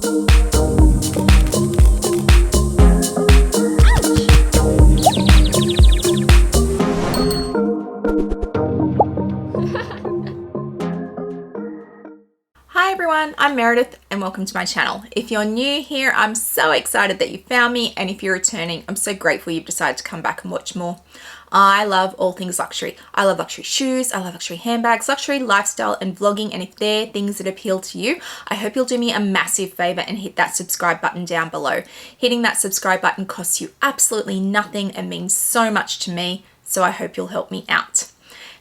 Hi everyone, I'm Meredith and welcome to my channel. If you're new here, I'm so excited that you found me, and if you're returning, I'm so grateful you've decided to come back and watch more. I love all things luxury. I love luxury shoes, I love luxury handbags, luxury lifestyle and vlogging, and if they're things that appeal to you, I hope you'll do me a massive favor and hit that subscribe button down below. Hitting that subscribe button costs you absolutely nothing and means so much to me, so I hope you'll help me out.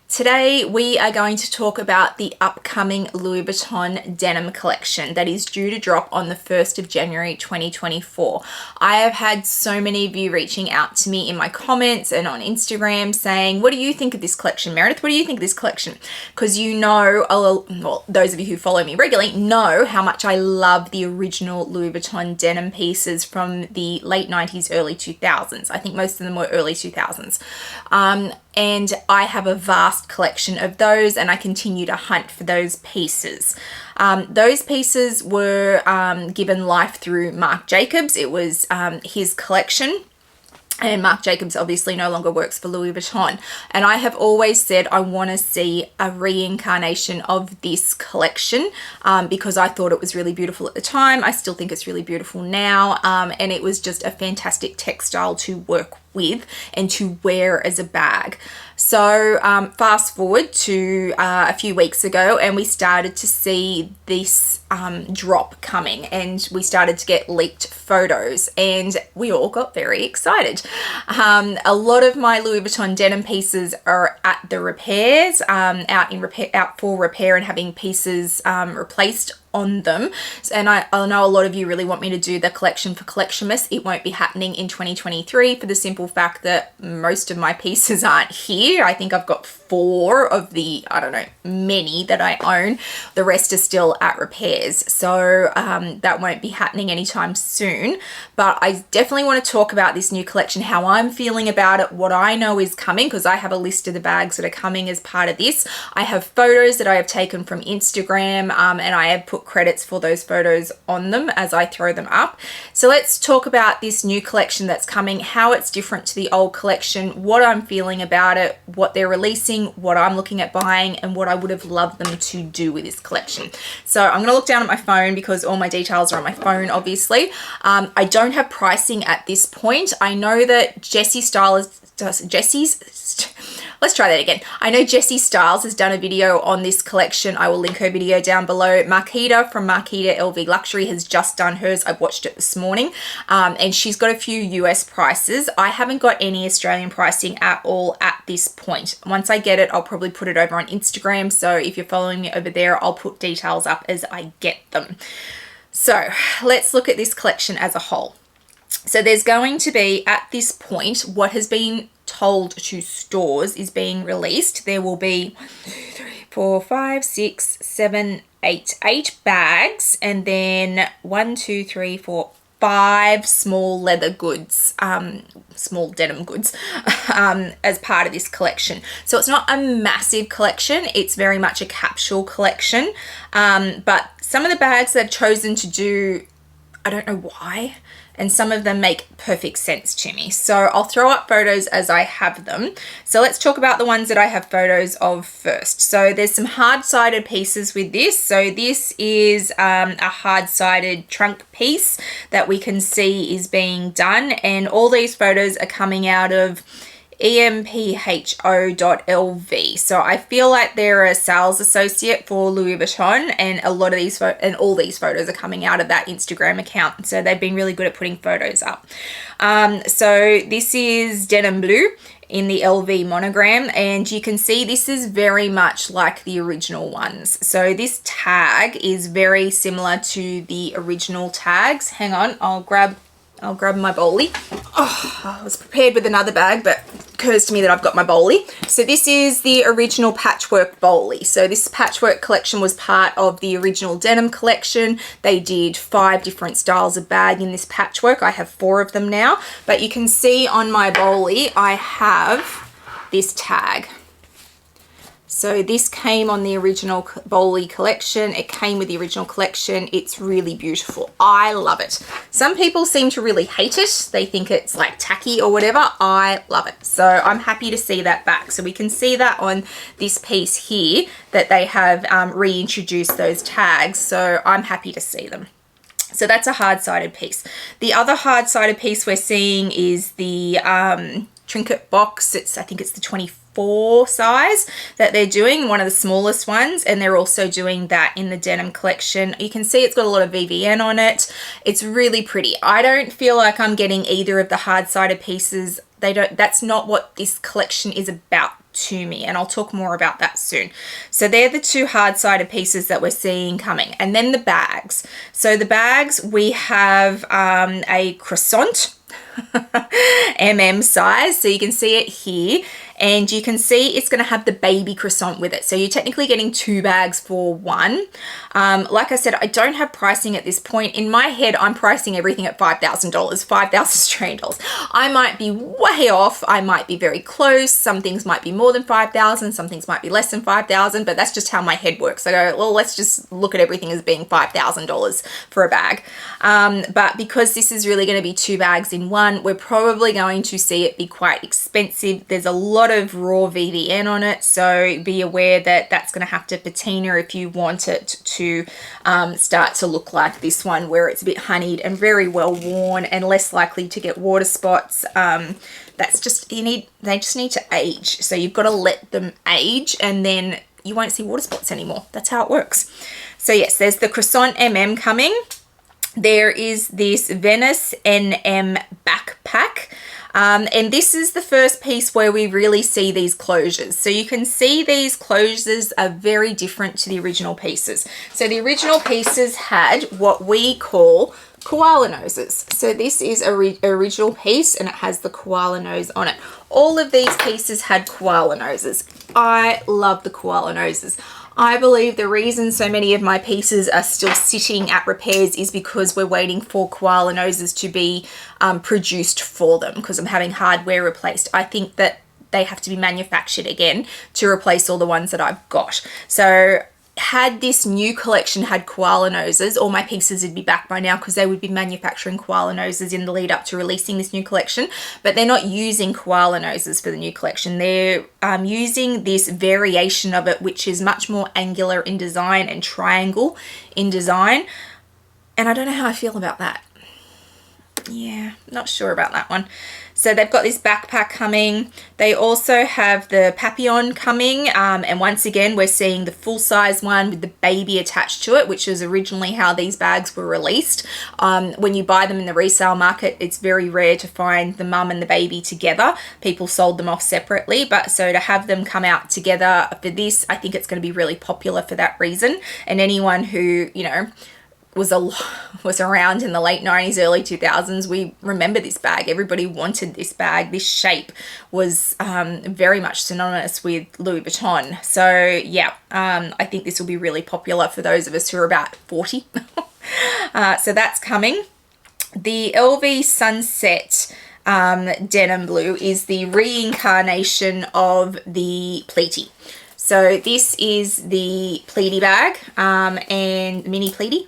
Today we are going to talk about the upcoming Louise Vuitton Denim Collection that is due to drop on the 1st of January 2024. I have had so many of you reaching out to me in my comments and on Instagram saying, what do you think of this collection, Meredith? What do you think of this collection? Because you know, well, those of you who follow me regularly know how much I love the original Louise Vuitton denim pieces from the late 90s, early 2000s. I think most of them were early 2000s. And I have a vast collection of those, and I continue to hunt for those pieces. Those pieces were given life through Marc Jacobs. It was his collection. And Marc Jacobs obviously no longer works for Louise Vuitton. And I have always said I want to see a reincarnation of this collection because I thought it was really beautiful at the time. I still think it's really beautiful now. And it was just a fantastic textile to work with and to wear as a bag. So fast forward to a few weeks ago, and we started to see this drop coming, and we started to get leaked photos, and we all got very excited. A lot of my Louise Vuitton denim pieces are at the repairs, out for repair and having pieces replaced on them. And I know a lot of you really want me to do the collection for Collectionmas. It won't be happening in 2023 for the simple fact that most of my pieces aren't here. I think I've got 4 of the, I don't know, many that I own. The rest are still at repairs. So that won't be happening anytime soon. But I definitely want to talk about this new collection, how I'm feeling about it, what I know is coming, because I have a list of the bags that are coming as part of this. I have photos that I have taken from Instagram, and I have put credits for those photos on them as I throw them up. So let's talk about this new collection that's coming, how it's different to the old collection, what I'm feeling about it, what they're releasing, what I'm looking at buying, and what I would have loved them to do with this collection. So I'm going to look down at my phone because all my details are on my phone, obviously. I don't have pricing at this point. I know that let's try that again. I know Jessie Styles has done a video on this collection. I will link her video down below. Marquita from Marquita LV Luxury has just done hers. I watched it this morning, and she's got a few US prices. I haven't got any Australian pricing at all at this point. Once I get it, I'll probably put it over on Instagram. So if you're following me over there, I'll put details up as I get them. So let's look at this collection as a whole. So there's going to be, at this point, what has been told to stores is being released. There will be 4, 5, 6, 7, 8 bags, and then 1, 2, 3, 4, 5 small leather goods, small denim goods, as part of this collection. So it's not a massive collection. It's very much a capsule collection. But some of the bags they've chosen to do, I don't know why, and some of them make perfect sense to me. So I'll throw up photos as I have them. So let's talk about the ones that I have photos of first. So there's some hard-sided pieces with this. So this is a hard-sided trunk piece that we can see is being done, and all these photos are coming out of empho.lv. So I feel like they're a sales associate for Louise Vuitton, and a lot of these all these photos are coming out of that Instagram account. So they've been really good at putting photos up. So this is denim blue in the LV monogram, and you can see this is very much like the original ones. So this tag is very similar to the original tags. Hang on, I'll grab my bowlie. Oh, I was prepared with another bag, but it occurs to me that I've got my bowlie. So this is the original patchwork bowlie. So this patchwork collection was part of the original denim collection. They did 5 different styles of bag in this patchwork. I have 4 of them now, but you can see on my bowlie, I have this tag. So this came on the original Bowley collection. It came with the original collection. It's really beautiful. I love it. Some people seem to really hate it. They think it's like tacky or whatever. I love it. So I'm happy to see that back. So we can see that on this piece here that they have reintroduced those tags. So I'm happy to see them. So that's a hard-sided piece. The other hard-sided piece we're seeing is the trinket box. I think it's the 24 size that they're doing, one of the smallest ones, and they're also doing that in the denim collection. You can see it's got a lot of VVN on it. It's really pretty. I don't feel like I'm getting either of the hard-sided pieces. That's not what this collection is about to me, and I'll talk more about that soon. So they're the two hard-sided pieces that we're seeing coming. And then the bags. So the bags, we have a croissant size, so you can see it here, and you can see it's going to have the baby croissant with it, so you're technically getting two bags for one. Like I said, I don't have pricing at this point. In my head, I'm pricing everything at $5,000, 5,000 Australian dollars. I might be way off, I might be very close, some things might be more than 5,000, some things might be less than 5,000, but that's just how my head works. I go, well, let's just look at everything as being $5,000 for a bag. But because this is really going to be two bags in one, we're probably going to see it be quite expensive. There's a lot of raw VVN on it, so be aware that that's going to have to patina if you want it to start to look like this one, where it's a bit honeyed and very well worn and less likely to get water spots. That's just, they just need to age, so you've got to let them age and then you won't see water spots anymore. That's how it works. So yes, there's the croissant coming. There is this Venice NM backpack. And this is the first piece where we really see these closures. So you can see these closures are very different to the original pieces. So the original pieces had what we call koala noses. So this is a original piece and it has the koala nose on it. All of these pieces had koala noses. I love the koala noses. I believe the reason so many of my pieces are still sitting at repairs is because we're waiting for koala noses to be produced for them, because I'm having hardware replaced. I think that they have to be manufactured again to replace all the ones that I've got. So had this new collection had koala noses, all my pieces would be back by now, because they would be manufacturing koala noses in the lead up to releasing this new collection. But they're not using koala noses for the new collection. They're using this variation of it, which is much more angular in design and triangle in design. And I don't know how I feel about that. Yeah, not sure about that one. So they've got this backpack coming. They also have the papillon coming. And once again, we're seeing the full-size one with the baby attached to it, which is originally how these bags were released. When you buy them in the resale market, it's very rare to find the mum and the baby together. People sold them off separately. But so to have them come out together for this, I think it's going to be really popular for that reason. And anyone who, you know, was around in the late 90s, early 2000s, we remember this bag. Everybody wanted this bag. This shape was very much synonymous with Louis Vuitton. So yeah, I think this will be really popular for those of us who are about 40. So that's coming. The LV Sunset denim blue is the reincarnation of the pleaty. So this is the pleaty bag, and mini pleaty,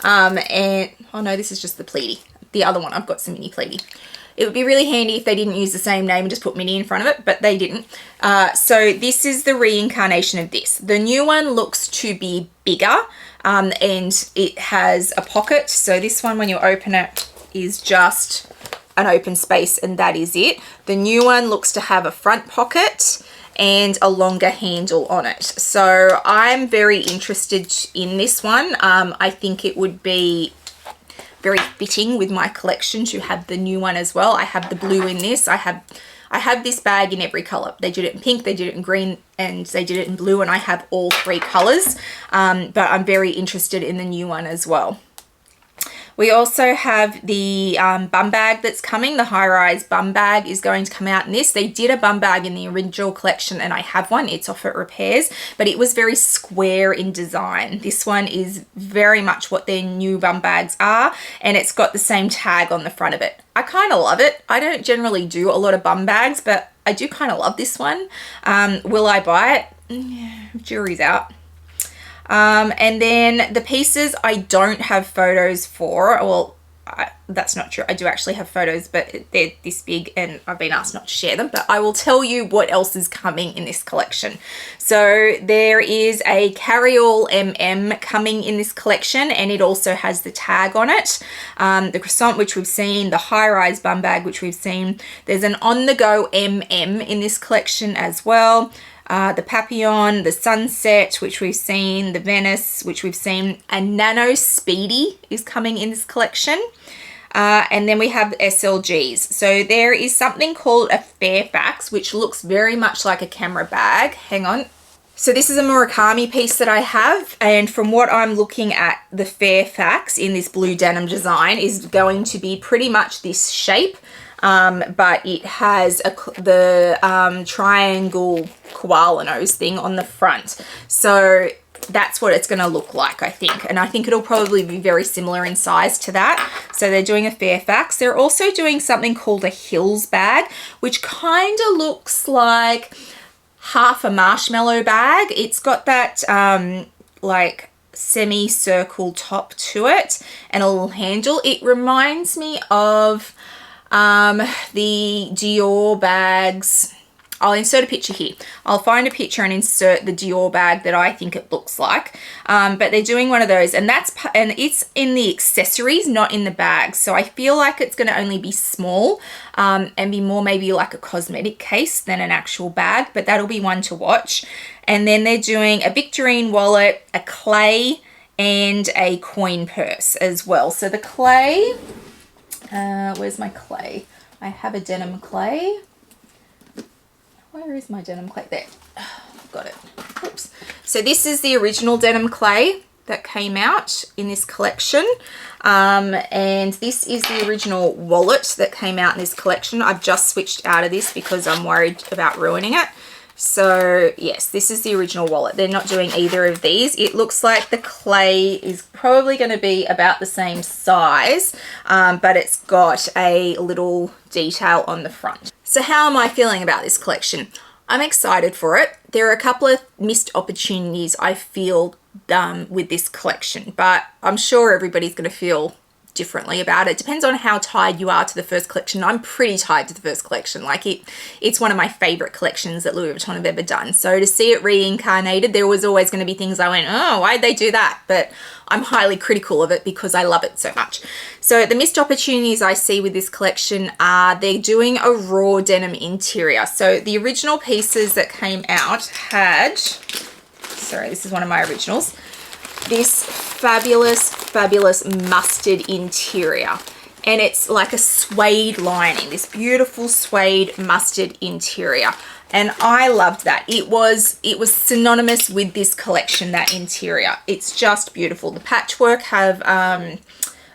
and oh no, this is just the pleaty. The other one, I've got some mini pleaty. It would be really handy if they didn't use the same name and just put mini in front of it, but they didn't. So this is the reincarnation of this. The new one looks to be bigger, and it has a pocket. So this one, when you open it, is just an open space, and that is it. The new one looks to have a front pocket and a longer handle on it. So I'm very interested in this one. I think it would be very fitting with my collection to have the new one as well. I have the blue in this. I have this bag in every color. They did it in pink, they did it in green, and they did it in blue, and I have all three colors. But I'm very interested in the new one as well. We also have the bum bag that's coming. The high-rise bum bag is going to come out in this. They did a bum bag in the original collection, and I have one. It's off at repairs, but it was very square in design. This one is very much what their new bum bags are, and it's got the same tag on the front of it. I kind of love it. I don't generally do a lot of bum bags, but I do kind of love this one. Will I buy it? jury's out. And then the pieces I don't have photos for. Well, that's not true. I do actually have photos, but they're this big and I've been asked not to share them, but I will tell you what else is coming in this collection. So there is a carry-all coming in this collection, and it also has the tag on it. The croissant, which we've seen, the high-rise bum bag, which we've seen. There's an on-the-go in this collection as well. The Papillon, the Sunset, which we've seen, the Venice, which we've seen, and Nano Speedy is coming in this collection. And then we have SLGs. So there is something called a Fairfax, which looks very much like a camera bag. Hang on. So this is a Murakami piece that I have, and from what I'm looking at, the Fairfax in this blue denim design is going to be pretty much this shape. But it has the triangle koala nose thing on the front. So that's what it's going to look like, I think. And I think it'll probably be very similar in size to that. So they're doing a Fairfax. They're also doing something called a Hills bag, which kind of looks like half a marshmallow bag. It's got that like semi-circle top to it and a little handle. It reminds me of the Dior bags. I'll insert a picture here. I'll find a picture and insert the Dior bag that I think it looks like. But they're doing one of those, and it's in the accessories, not in the bags. So I feel like it's going to only be small and be more maybe like a cosmetic case than an actual bag, but that'll be one to watch. And then they're doing a Victorine wallet, a clay, and a coin purse as well. So the clay, where's my clay? I have a denim clay. Where is my denim clay? There, got it. Oops. So this is the original denim clay that came out in this collection. And this is the original wallet that came out in this collection. I've just switched out of this because I'm worried about ruining it. So yes, this is the original wallet. They're not doing either of these. It looks like the clay is probably going to be about the same size, but it's got a little detail on the front. So how am I feeling about this collection? I'm excited for it. There are a couple of missed opportunities I feel with this collection, but I'm sure everybody's going to feel differently about it. Depends on how tied you are to the first collection. I'm pretty tied to the first collection. Like it's one of my favorite collections that Louis Vuitton have ever done. So to see it reincarnated, there was always going to be things I went, oh, why'd they do that? But I'm highly critical of it because I love it so much. So the missed opportunities I see with this collection are they're doing a raw denim interior. So the original pieces that came out had, sorry, this is one of my originals, this fabulous mustard interior, and it's like a suede lining, this beautiful suede mustard interior, and I loved that. It was synonymous with this collection, that interior. It's just beautiful. The patchwork have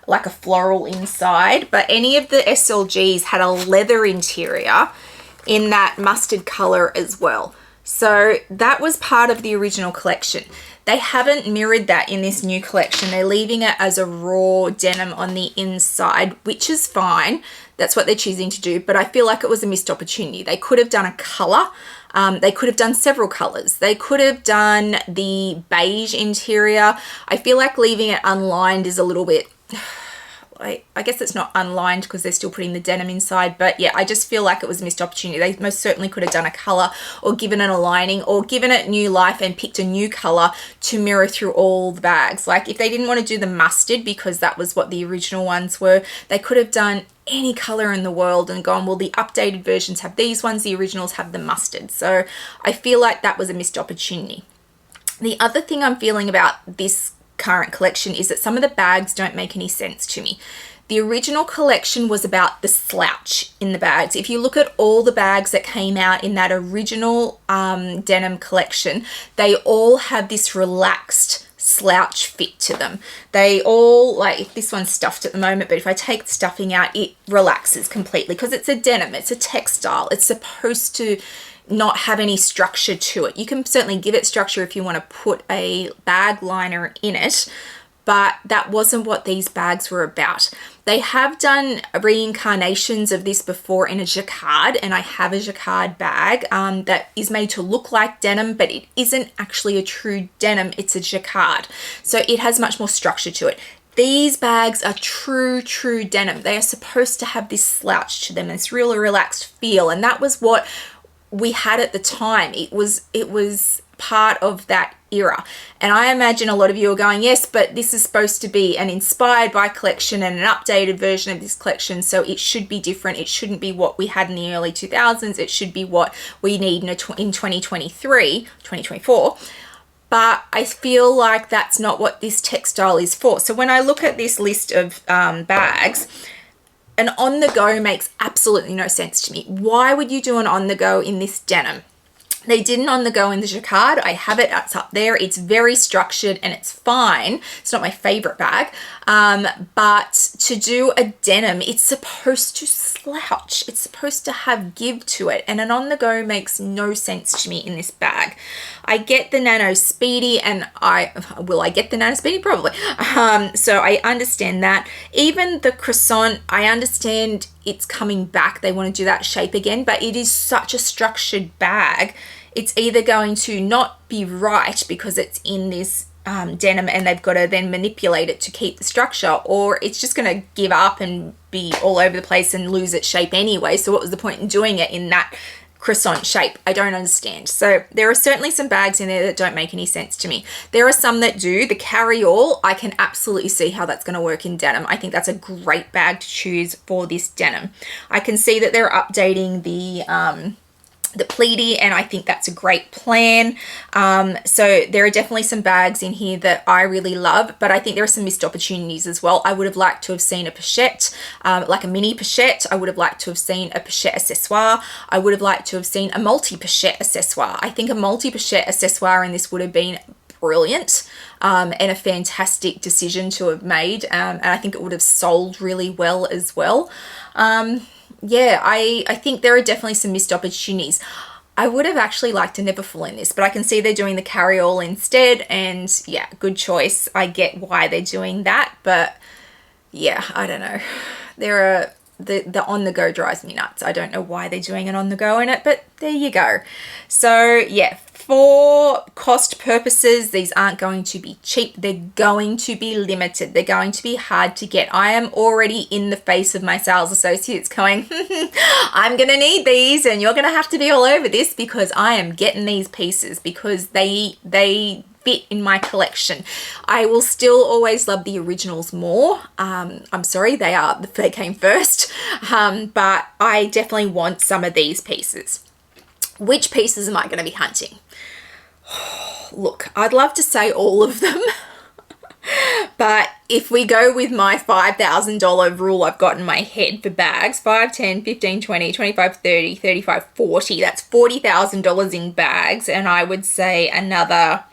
like a floral inside, but any of the SLGs had a leather interior in that mustard color as well. So that was part of the original collection. They haven't mirrored that in this new collection. They're leaving it as a raw denim on the inside, which is fine. That's what they're choosing to do, but I feel like it was a missed opportunity. They could have done a color. They could have done several colors. They could have done the beige interior. I feel like leaving it unlined is a little bit... I guess it's not unlined because they're still putting the denim inside, but yeah, I just feel like it was a missed opportunity. They most certainly could have done a color or given it a lining or given it new life and picked a new color to mirror through all the bags. Like if they didn't want to do the mustard because that was what the original ones were, they could have done any color in the world and gone, well, the updated versions have these ones, the originals have the mustard. So I feel like that was a missed opportunity. The other thing I'm feeling about this current collection is that some of the bags don't make any sense to me. The original collection was about the slouch in the bags. If you look at all the bags that came out in that original denim collection, they all have this relaxed slouch fit to them. They all, like this one's stuffed at the moment, but if I take the stuffing out, it relaxes completely because it's a denim, it's a textile, it's supposed to not have any structure to it. You can certainly give it structure if you want to put a bag liner in it, but that wasn't what these bags were about. They have done reincarnations of this before in a jacquard, and I have a jacquard bag that is made to look like denim, but it isn't actually a true denim, it's a jacquard. So it has much more structure to it. These bags are true denim. They are supposed to have this slouch to them, this really relaxed feel, and that was what we had at the time. It was part of that era. And I imagine a lot of you are going, yes, but this is supposed to be an inspired by collection and an updated version of this collection, so it should be different. It shouldn't be what we had in the early 2000s. It should be what we need in 2024. But I feel like that's not what this textile is for. So when I look at this list of bags, an on-the-go makes absolutely no sense to me. Why would you do an on-the-go in this denim? They did an on-the-go in the jacquard. I have it, it's up there. It's very structured and it's fine. It's not my favorite bag. But to do a denim, it's supposed to slouch. It's supposed to have give to it. And an on-the-go makes no sense to me in this bag. I get the Nano Speedy, and I get the Nano Speedy? Probably. So I understand that. Even the croissant, I understand it's coming back. They want to do that shape again, but it is such a structured bag. It's either going to not be right because it's in this denim and they've got to then manipulate it to keep the structure, or it's just going to give up and be all over the place and lose its shape anyway. So what was the point in doing it in that croissant shape? I don't understand. So there are certainly some bags in there that don't make any sense to me. There are some that do. The carry-all, I can absolutely see how that's going to work in denim. I think that's a great bag to choose for this denim. I can see that they're updating the pleaty, and I think that's a great plan. So there are definitely some bags in here that I really love, but I think there are some missed opportunities as well. I would have liked to have seen a pochette, like a mini pochette. I would have liked to have seen a pochette accessoire. I would have liked to have seen a multi-pochette accessoire. I think a multi-pochette accessoire in this would have been brilliant and a fantastic decision to have made, and I think it would have sold really well as well. Yeah, I think there are definitely some missed opportunities. I would have actually liked a Neverfull in this, but I can see they're doing the carry-all instead, and yeah, good choice. I get why they're doing that, but yeah, I don't know. The on-the-go drives me nuts. I don't know why they're doing an on-the-go in it, but there you go. So yeah, for cost purposes, these aren't going to be cheap. They're going to be limited. They're going to be hard to get. I am already in the face of my sales associates going, I'm going to need these and you're going to have to be all over this because I am getting these pieces because they fit in my collection. I will still always love the originals more. I'm sorry, they came first, but I definitely want some of these pieces. Which pieces am I going to be hunting? Look, I'd love to say all of them, but if we go with my $5,000 rule I've got in my head for bags, 5, 10, 15, 20, 25, 30, 35, 40, that's $40,000 in bags, and I would say another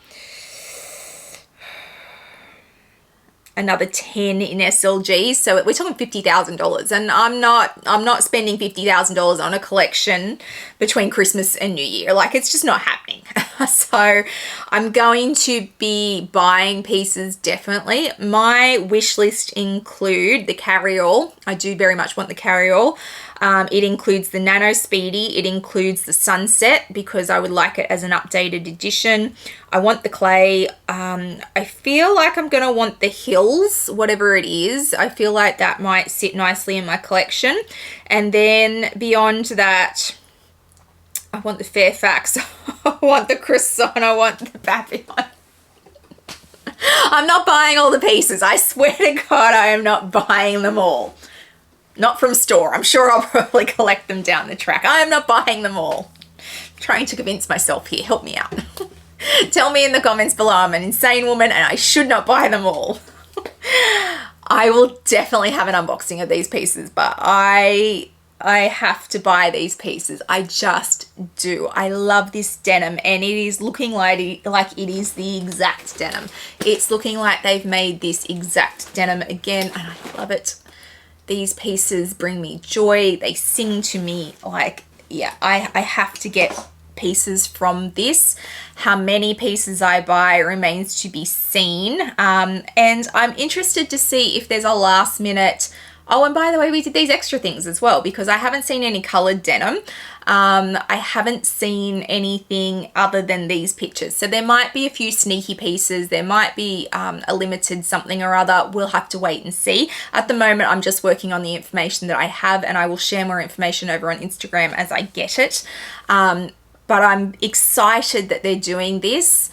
10 in SLGs, so we're talking $50,000, and I'm not spending $50,000 on a collection between Christmas and New Year. Like, it's just not happening. So I'm going to be buying pieces, definitely. My wish list include the carry-all. I do very much want the carry-all. It includes the Nano Speedy. It includes the Sunset because I would like it as an updated edition. I want the clay. I feel like I'm going to want the Hills, whatever it is. I feel like that might sit nicely in my collection. And then beyond that, I want the Fairfax. I want the Croissant. I want the Papillon. I'm not buying all the pieces. I swear to God, I am not buying them all. Not from store. I'm sure I'll probably collect them down the track. I am not buying them all. I'm trying to convince myself here. Help me out. Tell me in the comments below I'm an insane woman and I should not buy them all. I will definitely have an unboxing of these pieces, but I have to buy these pieces. I just do. I love this denim, and it is looking like it is the exact denim. It's looking like they've made this exact denim again, and I love it. These pieces bring me joy. They sing to me. Like, yeah, I have to get pieces from this. How many pieces I buy remains to be seen. And I'm interested to see if there's a last minute, oh, and by the way, we did these extra things as well, because I haven't seen any colored denim. I haven't seen anything other than these pictures. So there might be a few sneaky pieces. There might be a limited something or other. We'll have to wait and see. At the moment, I'm just working on the information that I have, and I will share more information over on Instagram as I get it. But I'm excited that they're doing this.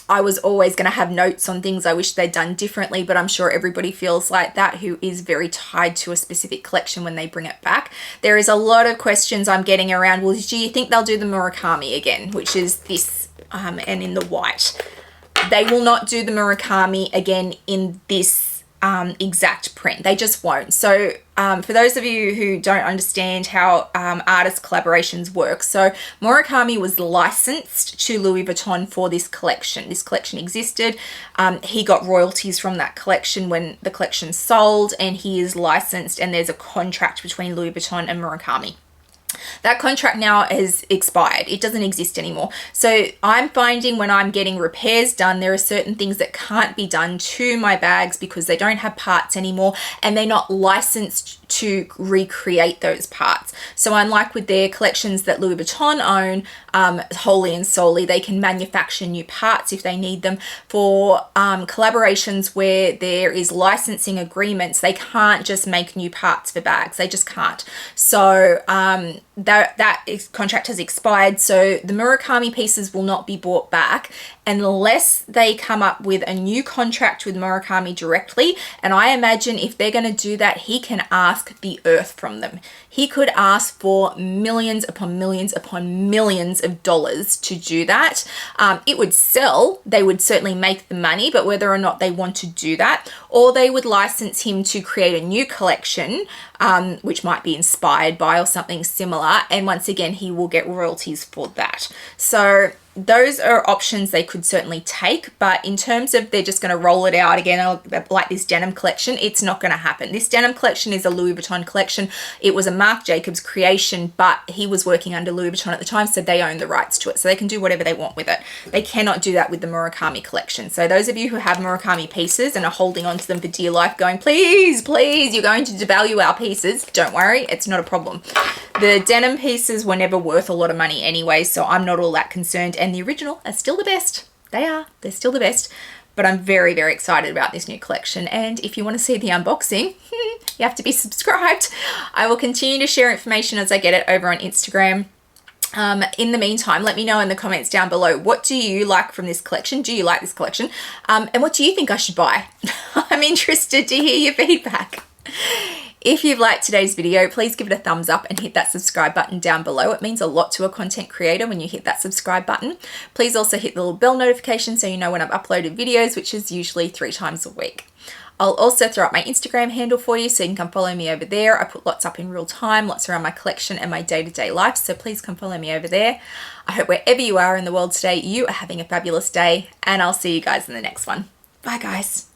I was always going to have notes on things I wish they'd done differently, but I'm sure everybody feels like that who is very tied to a specific collection when they bring it back. There is a lot of questions I'm getting around, well, do you think they'll do the Murakami again, which is this and in the white. They will not do the Murakami again in this exact print. They just won't. So for those of you who don't understand how artist collaborations work, so Murakami was licensed to Louis Vuitton for this collection. This collection existed. He got royalties from that collection when the collection sold, and he is licensed, and there's a contract between Louis Vuitton and Murakami. That contract now has expired. It doesn't exist anymore. So I'm finding when I'm getting repairs done, there are certain things that can't be done to my bags because they don't have parts anymore, and they're not licensed to recreate those parts. So unlike with their collections that Louis Vuitton own wholly and solely, they can manufacture new parts if they need them. For collaborations where there is licensing agreements, they can't just make new parts for bags. They just can't. So that contract has expired. So the Murakami pieces will not be bought back unless they come up with a new contract with Murakami directly. And I imagine if they're going to do that, he can ask the earth from them. He could ask for millions upon millions upon millions of dollars to do that. It would sell. They would certainly make the money, but whether or not they want to do that, or they would license him to create a new collection, which might be inspired by or something similar. And once again, he will get royalties for that. So those are options they could certainly take, but in terms of they're just going to roll it out again like this denim collection, it's not going to happen. This denim collection is a Louis Vuitton collection. It was a Marc Jacobs creation, but he was working under Louis Vuitton at the time, so they own the rights to it, so they can do whatever they want with it. They cannot do that with the Murakami collection. So those of you who have Murakami pieces and are holding on to them for dear life, going, please, please, you're going to devalue our pieces, don't worry, it's not a problem. The denim pieces were never worth a lot of money anyway, so I'm not all that concerned. And the original are still the best. They're still the best. But I'm very, very excited about this new collection. And if you want to see the unboxing, you have to be subscribed. I will continue to share information as I get it over on Instagram. In the meantime, let me know in the comments down below, what do you like from this collection? Do you like this collection? And what do you think I should buy? I'm interested to hear your feedback. If you've liked today's video, please give it a thumbs up and hit that subscribe button down below. It means a lot to a content creator when you hit that subscribe button. Please also hit the little bell notification so you know when I've uploaded videos, which is usually 3 times a week. I'll also throw up my Instagram handle for you so you can come follow me over there. I put lots up in real time, lots around my collection and my day-to-day life, so please come follow me over there. I hope wherever you are in the world today, you are having a fabulous day, and I'll see you guys in the next one. Bye guys.